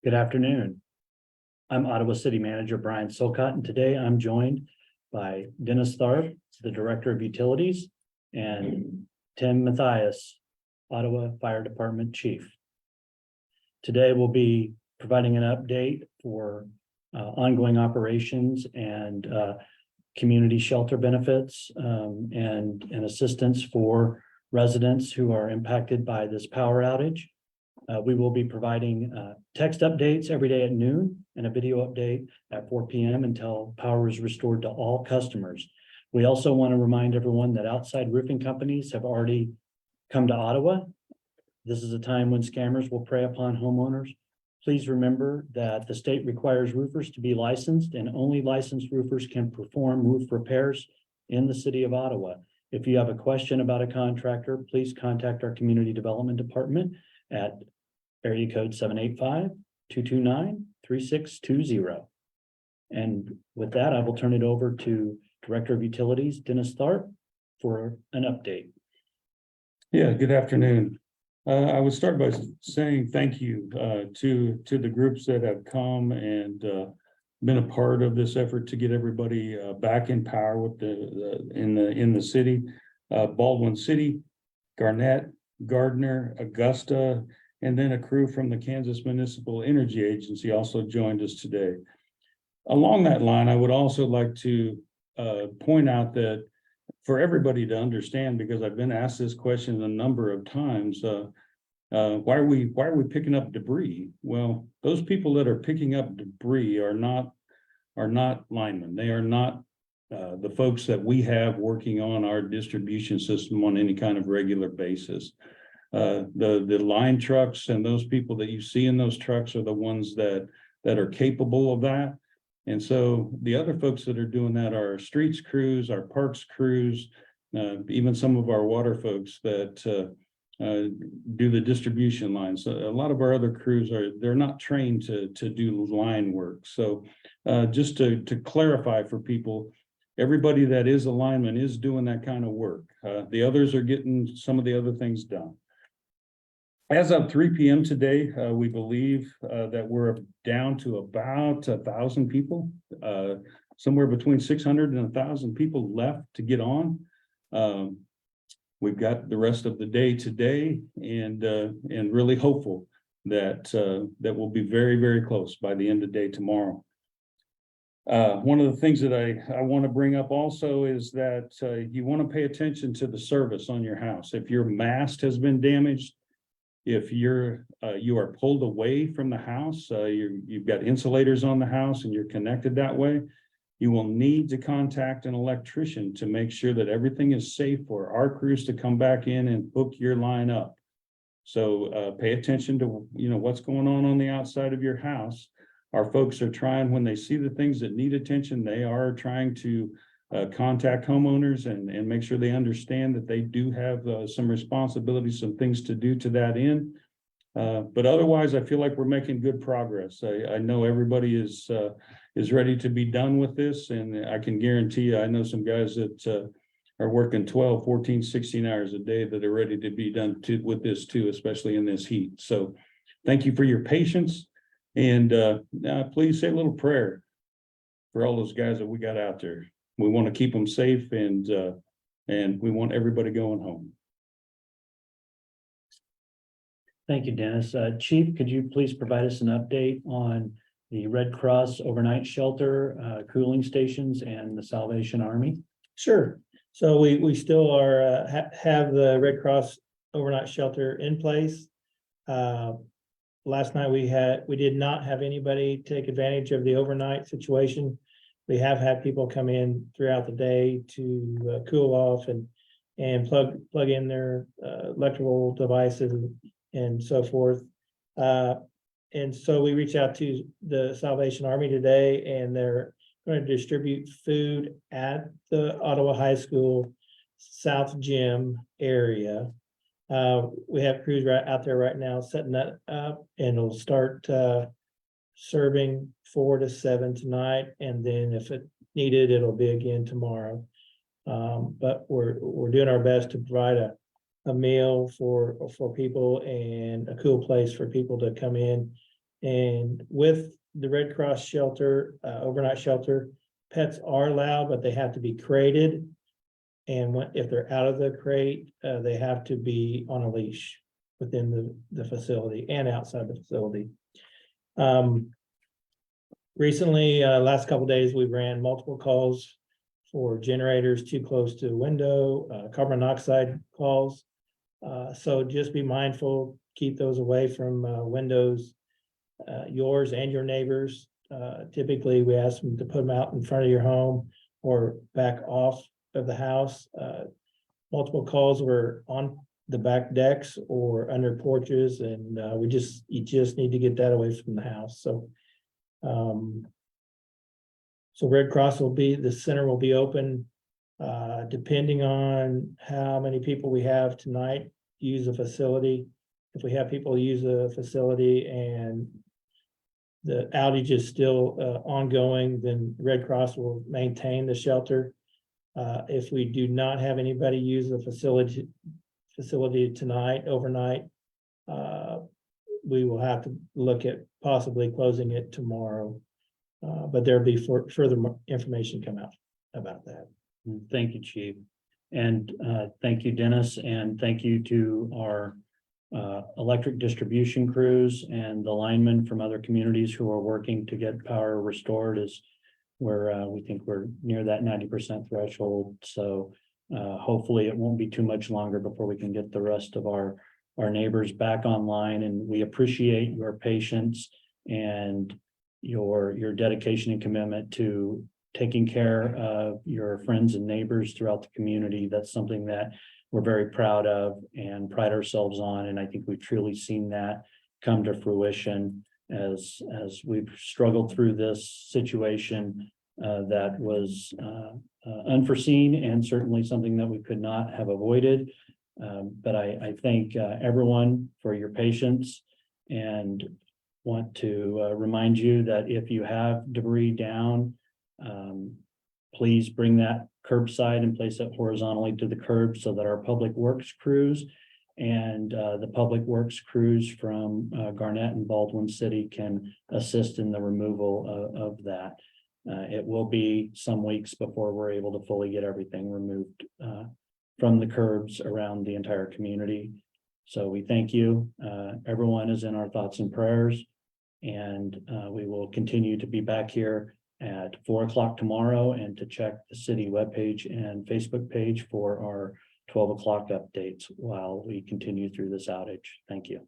Good afternoon. I'm Ottawa City Manager Brian Silcott, and today I'm joined by Dennis Tharp, the Director of Utilities, and Tim Mathias, Ottawa Fire Department Chief. Today we'll be providing an update for ongoing operations and community shelter benefits and assistance for residents who are impacted by this power outage. We will be providing text updates every day at noon and a video update at 4 p.m. until power is restored to all customers. We also want to remind everyone that outside roofing companies have already come to Ottawa. This is a time when scammers will prey upon homeowners. Please remember that the state requires roofers to be licensed, and only licensed roofers can perform roof repairs in the city of Ottawa. If you have a question about a contractor, please contact our community development department at area code 785-229-3620. And with that, I will turn it over to Director of Utilities, Dennis Tharp, for an update. Yeah, good afternoon. I would start by saying thank you to the groups that have come and been a part of this effort to get everybody back in power with in the city. Baldwin City, Garnett, Gardner, Augusta, and then a crew from the Kansas Municipal Energy Agency also joined us today. Along that line, I would also like to point out that for everybody to understand, because I've been asked this question a number of times, why are we picking up debris? Well, those people that are picking up debris are not linemen. They are not the folks that we have working on our distribution system on any kind of regular basis. The line trucks and those people that you see in those trucks are the ones that are capable of that. And so the other folks that are doing that are our streets crews, our parks crews, even some of our water folks that do the distribution lines. So a lot of our other crews they're not trained to do line work. So just to clarify for people, everybody that is a lineman is doing that kind of work. The others are getting some of the other things done. As of 3 p.m. today, we believe that we're down to about 1,000 people, somewhere between 600 and 1,000 people left to get on. We've got the rest of the day today, and really hopeful that we'll be very, very close by the end of the day tomorrow. One of the things that I want to bring up also is that you want to pay attention to the service on your house. If your mast has been damaged, if you are pulled away from the house, you've got insulators on the house and you're connected that way, you will need to contact an electrician to make sure that everything is safe for our crews to come back in and hook your line up. So pay attention to what's going on the outside of your house. Our folks are trying, when they see the things that need attention, they are trying to contact homeowners and make sure they understand that they do have some responsibilities, some things to do to that end. But otherwise, I feel like we're making good progress. I know everybody is ready to be done with this, and I can guarantee you, I know some guys that are working 12, 14, 16 hours a day that are ready to be done with this too, especially in this heat. So thank you for your patience, and please say a little prayer for all those guys that we got out there. We want to keep them safe, and we want everybody going home. Thank you, Dennis. Chief, could you please provide us an update on the Red Cross overnight shelter, cooling stations, and the Salvation Army? Sure. So we still are have the Red Cross overnight shelter in place. Last night we did not have anybody take advantage of the overnight situation. We have had people come in throughout the day to cool off and plug in their electrical devices and so forth. And so we reached out to the Salvation Army today, and they're going to distribute food at the Ottawa High School South Gym area. We have crews right out there right now setting that up, and it'll start serving 4 to 7 tonight, and then if it needed, it'll be again tomorrow. But we're doing our best to provide a meal for people and a cool place for people to come in And with the Red Cross shelter, overnight shelter, pets are allowed, but they have to be crated. And if they're out of the crate, they have to be on a leash within the facility and outside the facility. Recently, last couple days, we ran multiple calls for generators too close to a window, carbon monoxide calls. So just be mindful, keep those away from windows, yours and your neighbors. Typically, we ask them to put them out in front of your home or back off of the house. Multiple calls were on the back decks or under porches, and you just need to get that away from the house. So Red Cross the center will be open, depending on how many people we have tonight use the facility. If we have people use the facility and the outage is still ongoing, then Red Cross will maintain the shelter. If we do not have anybody use the facility tonight, overnight, we will have to look at possibly closing it tomorrow. But there'll be further information come out about that. Thank you, Chief. And thank you, Dennis, and thank you to our electric distribution crews and the linemen from other communities who are working to get power restored. As we think we're near that 90% threshold. So hopefully it won't be too much longer before we can get the rest of our neighbors back online. And we appreciate your patience and your dedication and commitment to taking care of your friends and neighbors throughout the community. That's something that we're very proud of and pride ourselves on. And I think we've truly seen that come to fruition as we've struggled through this situation that was unforeseen and certainly something that we could not have avoided. But I thank everyone for your patience and want to remind you that if you have debris down, please bring that curbside and place it horizontally to the curb so that our public works crews and the public works crews from Garnett and Baldwin City can assist in the removal of that. It will be some weeks before we're able to fully get everything removed from the curbs around the entire community. So we thank you. Everyone is in our thoughts and prayers, and we will continue to be back here at 4 o'clock tomorrow and to check the city webpage and Facebook page for our 12 o'clock updates while we continue through this outage. Thank you.